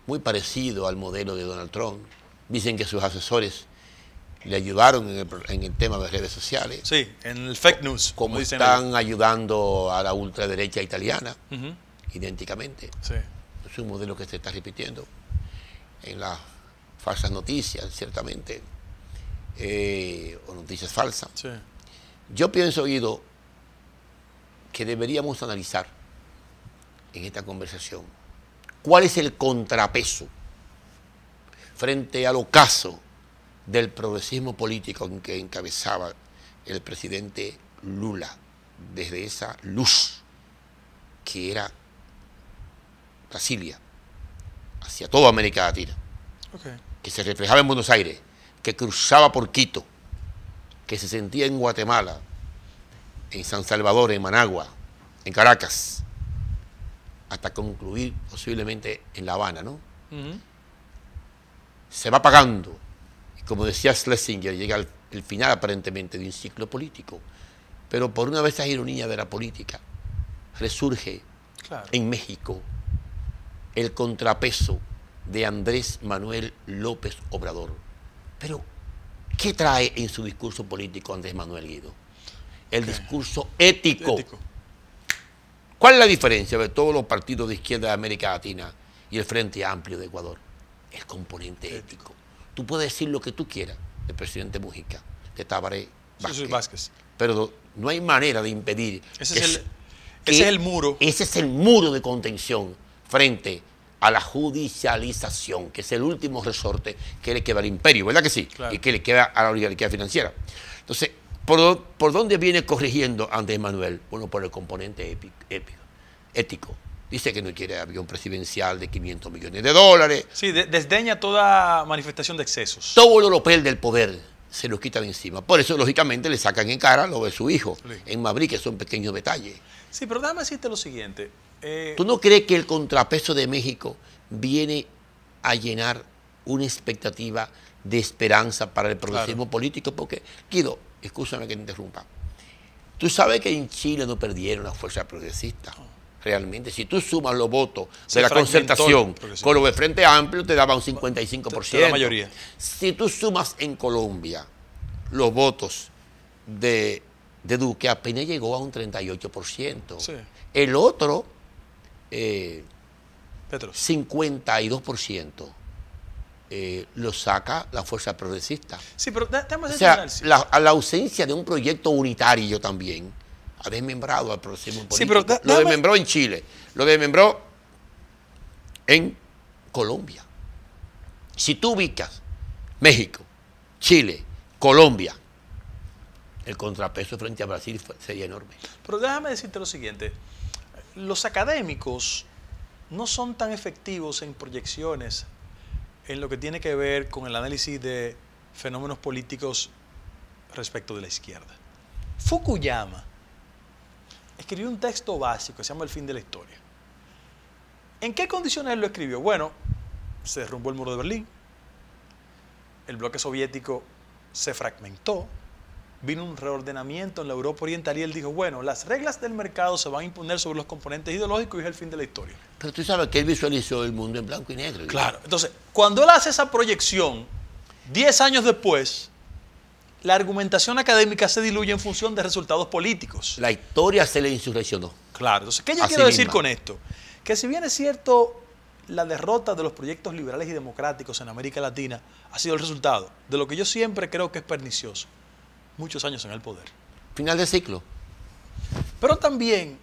Muy parecido al modelo de Donald Trump. Dicen que sus asesores le ayudaron en el tema de redes sociales. Sí, en el fake news. Como dicen están ellos. ayudando a la ultraderecha italiana, idénticamente. Sí. Es un modelo que se está repitiendo en las falsas noticias, ciertamente, o noticias falsas. Sí. Yo pienso, Guido, que deberíamos analizar en esta conversación cuál es el contrapeso frente al ocaso del progresismo político en que encabezaba el presidente Lula, desde esa luz que era Brasilia, hacia toda América Latina, que se reflejaba en Buenos Aires, que cruzaba por Quito, que se sentía en Guatemala, en San Salvador, en Managua, en Caracas, hasta concluir posiblemente en La Habana, ¿no? Se va apagando. Y como decía Schlesinger, llega el final aparentemente de un ciclo político. Pero por una vez esa ironía de la política, resurge en México el contrapeso de Andrés Manuel López Obrador. Pero, ¿qué trae en su discurso político Andrés Manuel, Guido? El discurso ético. ¿Cuál es la diferencia de todos los partidos de izquierda de América Latina y el Frente Amplio de Ecuador? El componente ético. Tú puedes decir lo que tú quieras del presidente Mujica, de Tabaré Vázquez, pero no hay manera de impedir. Ese es el muro. Ese es el muro de contención frente a la judicialización, que es el último resorte que le queda al imperio, ¿verdad que sí? Claro. Y que le queda a la oligarquía financiera. Entonces, ¿por dónde viene corrigiendo Andrés Manuel? Bueno, por el componente ético. Dice que no quiere avión presidencial de 500 millones de dólares. Sí, desdeña toda manifestación de excesos. Todo lo europeo del poder se lo quita de encima. Por eso, lógicamente, le sacan en cara lo de su hijo en Madrid, que son pequeños detalles. Sí, pero déjame decirte lo siguiente. ¿Tú no crees que el contrapeso de México viene a llenar una expectativa de esperanza para el progresismo político? Porque, Guido, escúchame que te interrumpa. Tú sabes que en Chile no perdieron la fuerza progresista. Realmente, si tú sumas los votos de la concertación con los de Frente Amplio, te daba un 55%. La mayoría. Si tú sumas en Colombia los votos de Duque, apenas llegó a un 38%. Sí. El otro, Petros. 52%, lo saca la fuerza progresista. Sí, pero déjame O hacer sea, un análisis. a la ausencia de un proyecto unitario también ha desmembrado al progresismo político. Sí, pero lo déjame- desmembró en Chile, lo desmembró en Colombia. Si tú ubicas México, Chile, Colombia, el contrapeso frente a Brasil sería enorme. Pero déjame decirte lo siguiente. Los académicos no son tan efectivos en proyecciones en lo que tiene que ver con el análisis de fenómenos políticos respecto de la izquierda. Fukuyama escribió un texto básico que se llama El fin de la historia. ¿En qué condiciones él lo escribió? Bueno, se derrumbó el muro de Berlín, el bloque soviético se fragmentó, vino un reordenamiento en la Europa Oriental y él dijo, bueno, las reglas del mercado se van a imponer sobre los componentes ideológicos y es el fin de la historia. Pero tú sabes que él visualizó el mundo en blanco y negro. Claro, entonces, cuando él hace esa proyección, 10 años después, la argumentación académica se diluye en función de resultados políticos. La historia se le insurreccionó. Claro, entonces, ¿qué yo Así quiero decir misma. con esto? Que si bien es cierto, la derrota de los proyectos liberales y democráticos en América Latina ha sido el resultado de lo que yo siempre creo que es pernicioso, muchos años en el poder. Final de ciclo. Pero también,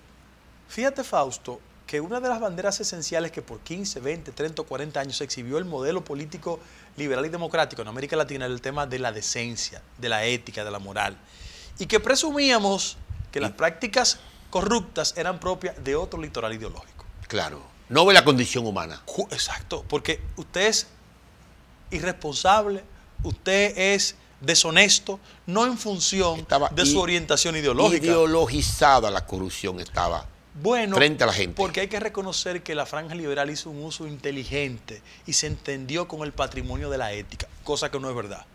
fíjate Fausto, que una de las banderas esenciales que por 15, 20, 30 o 40 años exhibió el modelo político liberal y democrático en América Latina era el tema de la decencia, de la ética, de la moral. Y que presumíamos que las prácticas corruptas eran propias de otro litoral ideológico. Claro. No ve la condición humana. Exacto, porque usted es irresponsable, usted es deshonesto, no en función Estaba de su orientación ideológica. Ideologizada la corrupción estaba Bueno, frente a la gente. porque hay que reconocer que la franja liberal hizo un uso inteligente y se entendió con el patrimonio de la ética, cosa que no es verdad.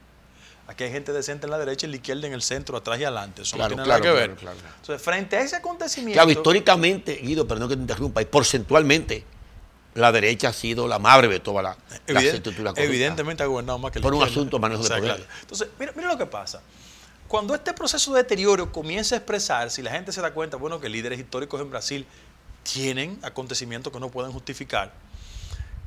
Aquí hay gente decente en la derecha y en la izquierda, en el centro, atrás y adelante. Eso Claro, no tiene claro, nada que ver. claro, claro. Entonces, frente a ese acontecimiento... Claro, históricamente, Guido, perdón que te interrumpa, y porcentualmente, la derecha ha sido la madre de toda la estructura corrupta. Evidentemente ha gobernado más que la Por un izquierda. asunto de manejo de poder. Claro. Entonces, mira lo que pasa. Cuando este proceso de deterioro comienza a expresarse y la gente se da cuenta, bueno, que líderes históricos en Brasil tienen acontecimientos que no pueden justificar,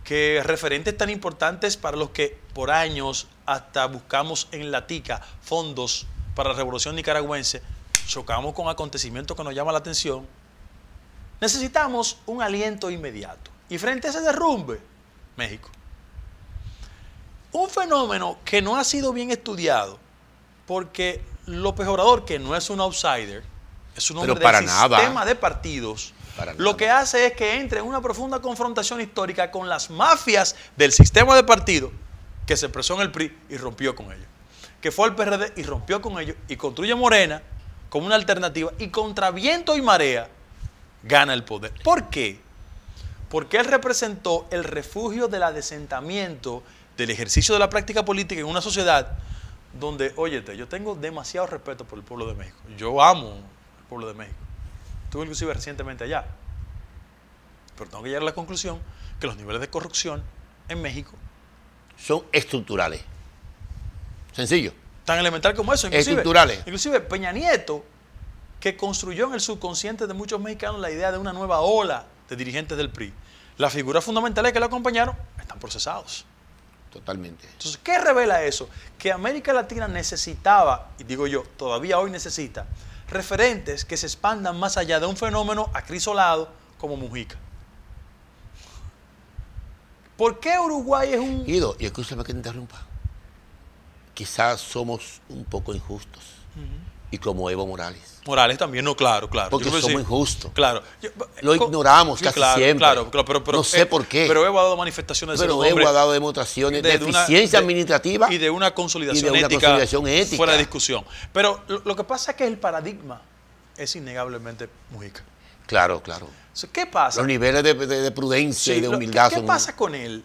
que referentes tan importantes para los que por años hasta buscamos en la tica fondos para la revolución nicaragüense, chocamos con acontecimientos que nos llaman la atención, necesitamos un aliento inmediato. Y frente a ese derrumbe, México. Un fenómeno que no ha sido bien estudiado, porque López Obrador, que no es un outsider, es un hombre Pero para del nada. sistema de partidos, Para lo nada. que hace es que entre en una profunda confrontación histórica con las mafias del sistema de partidos que se expresó en el PRI y rompió con ellos. Que fue el PRD y rompió con ellos y construye Morena como una alternativa y contra viento y marea gana el poder. ¿Por qué? Porque él representó el refugio del adesentamiento, del ejercicio de la práctica política en una sociedad donde, óyete, yo tengo demasiado respeto por el pueblo de México. Yo amo el pueblo de México. Estuve inclusive recientemente allá. Pero tengo que llegar a la conclusión que los niveles de corrupción en México, Son estructurales. Sencillo. tan elemental como eso. Estructurales. Inclusive Peña Nieto, que construyó en el subconsciente de muchos mexicanos la idea de una nueva ola de dirigentes del PRI. Las figuras fundamentales que lo acompañaron están procesados. Totalmente. Entonces, ¿qué revela eso? Que América Latina necesitaba, y digo yo, todavía hoy necesita, referentes que se expandan más allá de un fenómeno acrisolado como Mujica. ¿Por qué Uruguay es un... Guido, y escúchame que te interrumpa. Quizás somos un poco injustos. Y como Evo Morales. Morales también, no, claro, claro. Porque Yo creo que somos sí. injustos. Claro. Lo ignoramos casi siempre. Claro, pero, no sé por qué. Pero Evo ha dado manifestaciones de Pero ser un hombre Evo ha dado demostraciones de eficiencia administrativa y de una consolidación, y de una ética, consolidación ética. fuera de discusión. Pero lo que pasa es que el paradigma es innegablemente Mujica. Claro, claro. Entonces, ¿qué pasa? Los niveles de prudencia y de humildad ¿Qué son... pasa con él?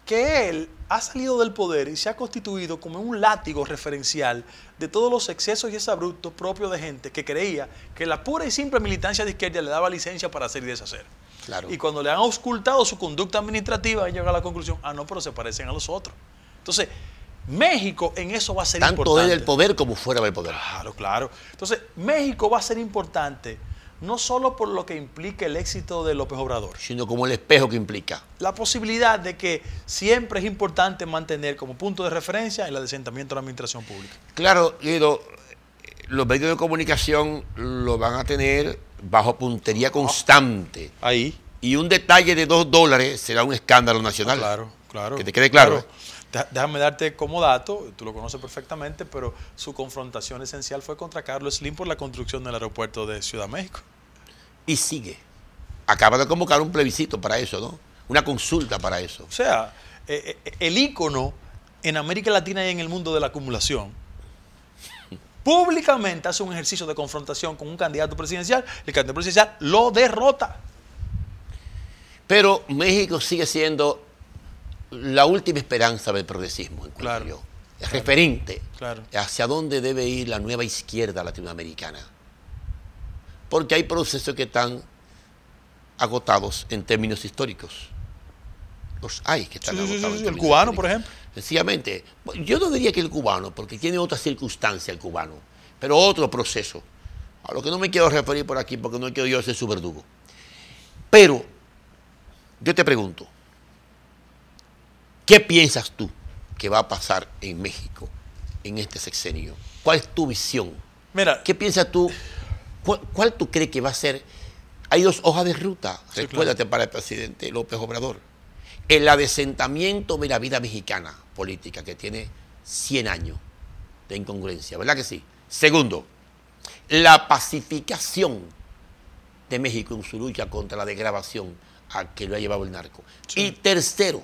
Que él ha salido del poder y se ha constituido como un látigo referencial de todos los excesos y exabruptos propios de gente que creía que la pura y simple militancia de izquierda le daba licencia para hacer y deshacer. Claro. Y cuando le han auscultado su conducta administrativa, han llegado a la conclusión, no, pero se parecen a los otros. Entonces, México en eso va a ser Tanto importante. en el poder como fuera del poder. Claro, claro. Entonces, México va a ser importante no solo por lo que implica el éxito de López Obrador, sino como el espejo que implica. la posibilidad de que siempre es importante mantener como punto de referencia el adesentamiento de la administración pública. Claro, Guido, los medios de comunicación lo van a tener bajo puntería constante. Ahí. Y un detalle de $2 será un escándalo nacional. Claro, claro. Que te quede claro. Déjame darte como dato, tú lo conoces perfectamente, pero su confrontación esencial fue contra Carlos Slim por la construcción del aeropuerto de Ciudad de México. Y sigue. Acaba de convocar un plebiscito para eso, ¿no? Una consulta para eso. O sea, el ícono en América Latina y en el mundo de la acumulación públicamente hace un ejercicio de confrontación con un candidato presidencial, el candidato presidencial lo derrota. Pero México sigue siendo la última esperanza del progresismo, encuentro Claro, yo. Es referente claro. hacia dónde debe ir la nueva izquierda latinoamericana. Porque hay procesos que están agotados en términos históricos. Los hay que están agotados. En El términos cubano, históricos. por ejemplo. Sencillamente, yo no diría que el cubano, porque tiene otra circunstancia el cubano, pero otro proceso, a lo que no me quiero referir por aquí, porque no quiero yo ser su verdugo. Pero, yo te pregunto, ¿qué piensas tú que va a pasar en México en este sexenio? ¿Cuál es tu visión? Mira, ¿Qué piensas tú? ¿Cuál tú crees que va a ser? Hay dos hojas de ruta, Sí, recuérdate, para el presidente López Obrador. El adesentamiento de la vida mexicana política, que tiene 100 años de incongruencia, ¿verdad que sí? Segundo, la pacificación de México en su lucha contra la degradación a que lo ha llevado el narco. Sí. Y tercero,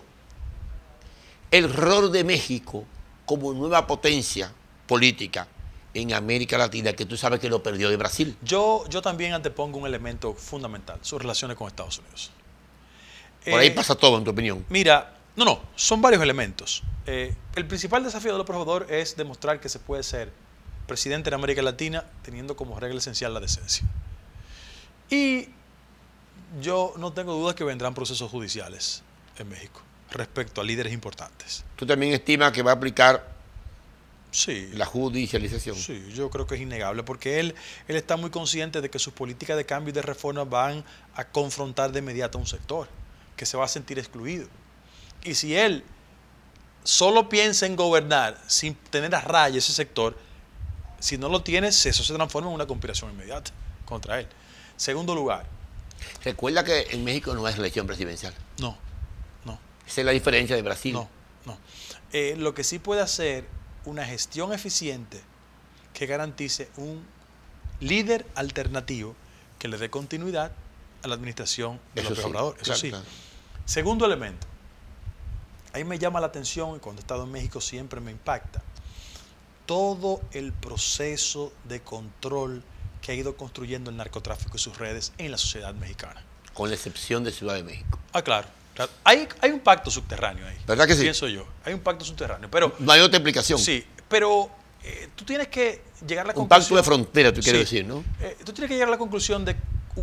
el rol de México como nueva potencia política en América Latina, que tú sabes que lo perdió de Brasil. yo también antepongo un elemento fundamental, sus relaciones con Estados Unidos. Por ahí pasa todo, en tu opinión. Mira, son varios elementos. El principal desafío de López Obrador es demostrar que se puede ser presidente en América Latina teniendo como regla esencial la decencia. Y yo no tengo dudas que vendrán procesos judiciales en México respecto a líderes importantes. ¿Tú también estimas que va a aplicar Sí. la judicialización? Sí, yo creo que es innegable porque él está muy consciente de que sus políticas de cambio y de reforma van a confrontar de inmediato a un sector que se va a sentir excluido. Y si él solo piensa en gobernar sin tener a raya ese sector, si no lo tiene, eso se transforma en una conspiración inmediata contra él. Segundo lugar, Recuerda que en México no hay reelección presidencial. no. Esa es la diferencia de Brasil. No. Lo que sí puede hacer una gestión eficiente que garantice un líder alternativo que le dé continuidad a la administración de Eso López sí, Obrador. Eso claro, sí. claro. Segundo elemento. Ahí me llama la atención, y cuando he estado en México siempre me impacta, todo el proceso de control que ha ido construyendo el narcotráfico y sus redes en la sociedad mexicana. Con la excepción de Ciudad de México. Claro. Hay un pacto subterráneo ahí. ¿Verdad que sí? Pienso yo. Hay un pacto subterráneo. Pero, No hay otra explicación. sí, pero tú tienes que llegar a la Un conclusión. pacto de frontera, tú quieres Sí. decir, ¿no? Tú tienes que llegar a la conclusión de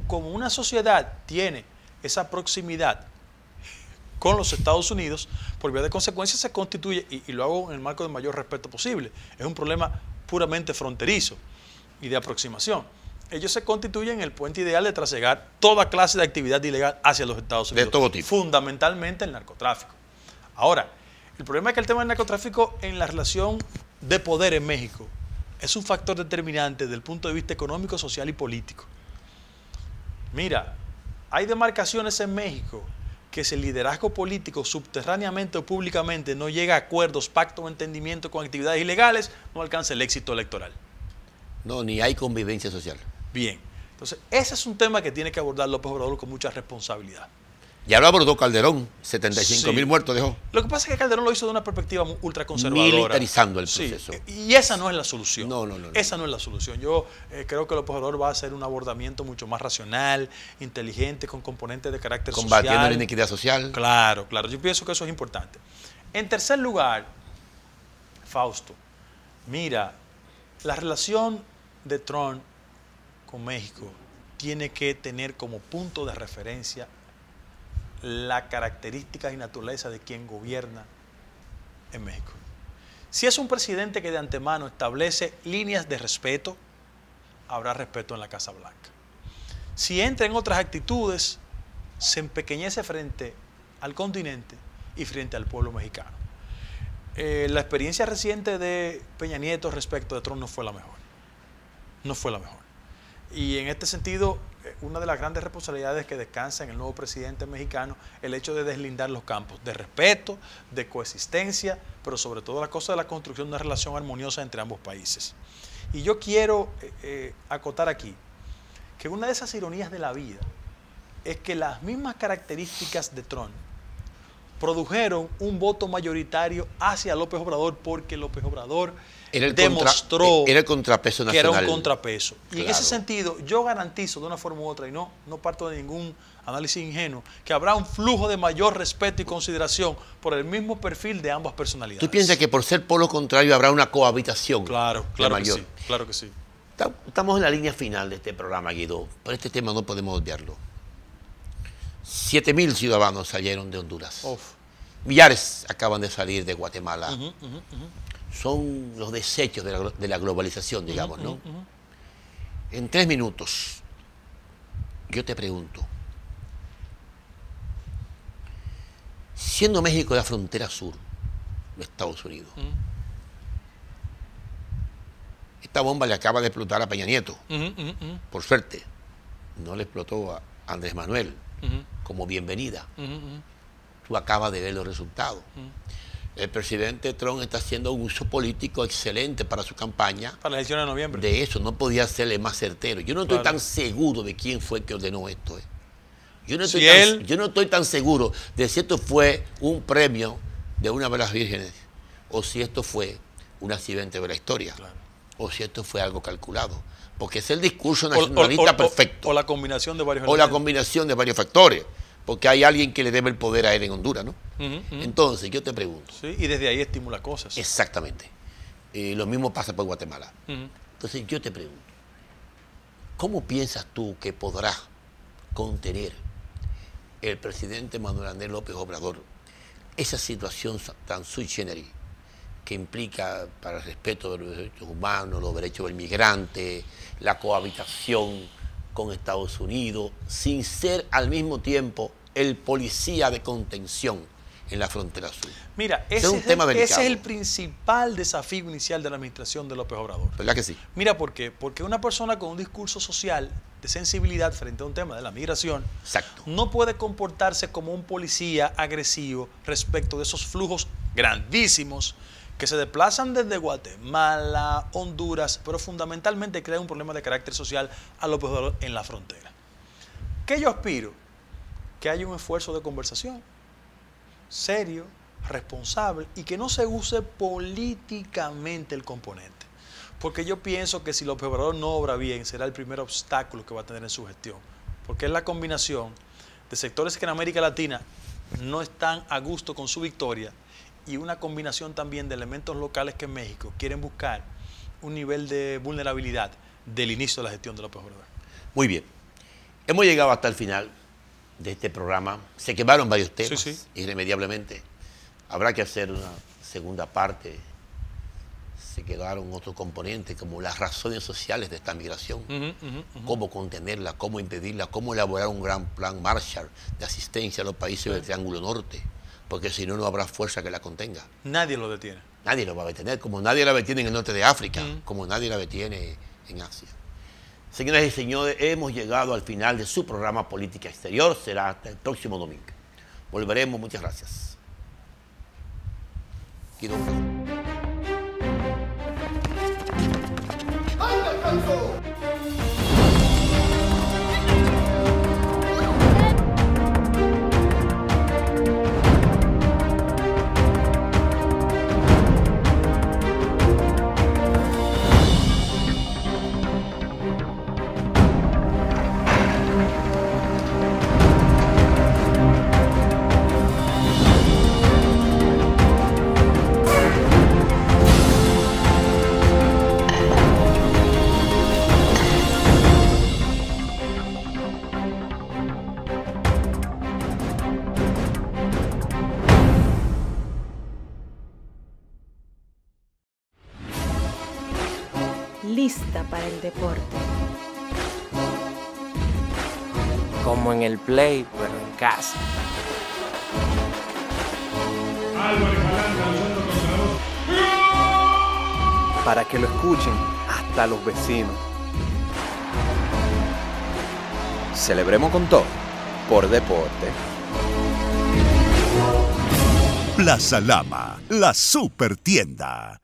como una sociedad tiene esa proximidad con los Estados Unidos, por vía de consecuencia se constituye, y lo hago en el marco del mayor respeto posible, es un problema puramente fronterizo y de aproximación. Ellos se constituyen el puente ideal de trasegar toda clase de actividad ilegal hacia los Estados Unidos. De todo tipo. Fundamentalmente el narcotráfico. Ahora, el problema es que el tema del narcotráfico en la relación de poder en México es un factor determinante desde el punto de vista económico, social y político. Mira, hay demarcaciones en México que si el liderazgo político subterráneamente o públicamente no llega a acuerdos, pactos o entendimiento con actividades ilegales, no alcanza el éxito electoral. No, ni hay convivencia social. Bien, entonces ese es un tema que tiene que abordar López Obrador con mucha responsabilidad. Ya lo abordó Calderón, 75.000 Sí. muertos dejó. Lo que pasa es que Calderón lo hizo de una perspectiva ultraconservadora. Militarizando el Sí, proceso. y esa no es la solución. No. Esa no es la solución. Yo creo que López Obrador va a hacer un abordamiento mucho más racional, inteligente, con componentes de carácter Combatiendo social. la inequidad social. Claro. Yo pienso que eso es importante. En tercer lugar, Fausto, mira, la relación de Trump con México tiene que tener como punto de referencia la característica y naturaleza de quien gobierna en México. Si es un presidente que de antemano establece líneas de respeto, habrá respeto en la Casa Blanca. Si entra en otras actitudes, se empequeñece frente al continente y frente al pueblo mexicano. La experiencia reciente de Peña Nieto respecto de Trump no fue la mejor. No fue la mejor. Y en este sentido, una de las grandes responsabilidades que descansa en el nuevo presidente mexicano, el hecho de deslindar los campos de respeto, de coexistencia, pero sobre todo la cosa de la construcción de una relación armoniosa entre ambos países. Y yo quiero acotar aquí que una de esas ironías de la vida es que las mismas características de Trump produjeron un voto mayoritario hacia López Obrador, porque López Obrador demostró era el contrapeso nacional. Que era un contrapeso. Y claro. En ese sentido, yo garantizo de una forma u otra, y no parto de ningún análisis ingenuo, que habrá un flujo de mayor respeto y consideración por el mismo perfil de ambas personalidades. ¿Tú piensas que por ser polo contrario habrá una cohabitación? Claro que sí, claro que sí. Estamos en la línea final de este programa, Guido, pero este tema no podemos obviarlo. 7.000 ciudadanos salieron de Honduras. Uf. Millares acaban de salir de Guatemala. Son los desechos de la globalización, digamos, ¿no? En 3 minutos, yo te pregunto, siendo México la frontera sur de Estados Unidos, esta bomba le acaba de explotar a Peña Nieto, por suerte, no le explotó a Andrés Manuel, como bienvenida. Tú acabas de ver los resultados. El presidente Trump está haciendo un uso político excelente para su campaña. Para la elección de noviembre. De eso, no podía serle más certero. Yo no estoy tan seguro de quién fue que ordenó esto. Yo no estoy tan seguro de si esto fue un premio de una de las vírgenes, o si esto fue un accidente de la historia, o si esto fue algo calculado. Porque es el discurso nacionalista perfecto. O la combinación de varios elementos. O la combinación de varios factores. Porque hay alguien que le debe el poder a él en Honduras, ¿no? Entonces, yo te pregunto. Sí, y desde ahí estimula cosas. Exactamente. Lo mismo pasa por Guatemala. Entonces, yo te pregunto, ¿cómo piensas tú que podrá contener el presidente Manuel Andrés López Obrador esa situación tan sui generis que implica para el respeto de los derechos humanos, los derechos del migrante, la cohabitación con Estados Unidos, sin ser al mismo tiempo el policía de contención en la frontera sur? Mira, ese es el principal desafío inicial de la administración de López Obrador. ¿Verdad que sí? Mira, ¿por qué? Porque una persona con un discurso social de sensibilidad frente a un tema de la migración no puede comportarse como un policía agresivo respecto de esos flujos grandísimos que se desplazan desde Guatemala, Honduras, pero fundamentalmente crea un problema de carácter social a López Obrador en la frontera. ¿Qué yo aspiro? Que haya un esfuerzo de conversación serio, responsable, y que no se use políticamente el componente. Porque yo pienso que si López Obrador no obra bien, será el primer obstáculo que va a tener en su gestión. Porque es la combinación de sectores que en América Latina no están a gusto con su victoria, y una combinación también de elementos locales que en México quieren buscar un nivel de vulnerabilidad del inicio de la gestión de López Obrador. Muy bien. Hemos llegado hasta el final de este programa. Se quemaron varios temas, irremediablemente. Habrá que hacer una segunda parte. Se quedaron otros componentes como las razones sociales de esta migración, cómo contenerla, cómo impedirla, cómo elaborar un gran plan Marshall de asistencia a los países del Triángulo Norte, porque si no, no habrá fuerza que la contenga. Nadie lo detiene. Nadie lo va a detener, como nadie la detiene en el norte de África, como nadie la detiene en Asia. Señoras y señores, hemos llegado al final de su programa Política Exterior. Será hasta el próximo domingo. Volveremos. Muchas gracias. Guido. Lista para el deporte. como en el Play, pero en casa. Para que lo escuchen hasta los vecinos. Celebremos con todo, por deporte. Plaza Lama, la super tienda.